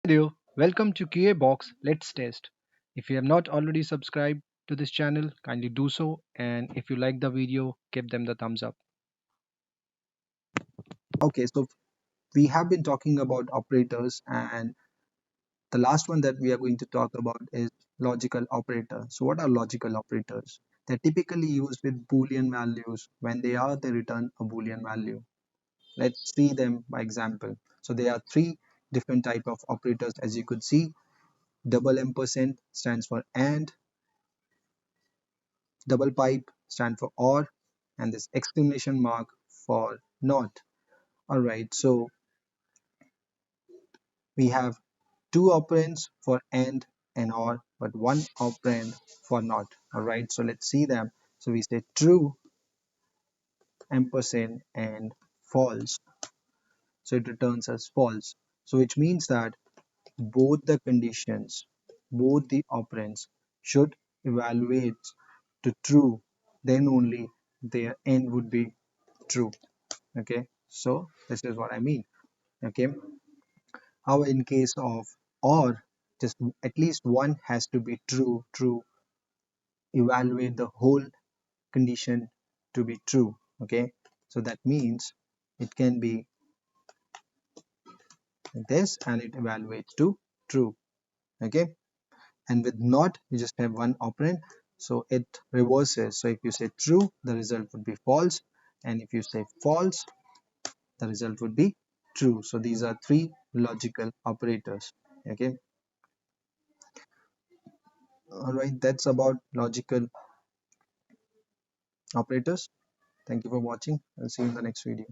Hello, welcome to QA Box. Let's test. If you have not already subscribed to this channel, kindly do so. And if you like the video, give them the thumbs up. Okay, so we have been talking about operators, and the last one that we are going to talk about is logical operators. So, what are logical operators? They're typically used with Boolean values. When they return a Boolean value. Let's see them by example. So, there are three different type of operators, as you could see. Double ampersand stands for and, double pipe stands for or, and this exclamation mark for not. All right, so we have two operands for and or, but one operand for not. All right, so let's see them. So we say true, ampersand, and false. So it returns as false. So which means that both the conditions, both the operands should evaluate to true, then only their end would be true. Okay, so this is what I mean. Okay, how in case of or, just at least one has to be true, evaluate the whole condition to be true. Okay, so that means it can be like this and it evaluates to true. Okay, and with not you just have one operand, so it reverses. So if you say true, the result would be false, and if you say false, the result would be true. So these are three logical operators. Okay, all right, that's about logical operators. Thank you for watching. I'll see you in the next video.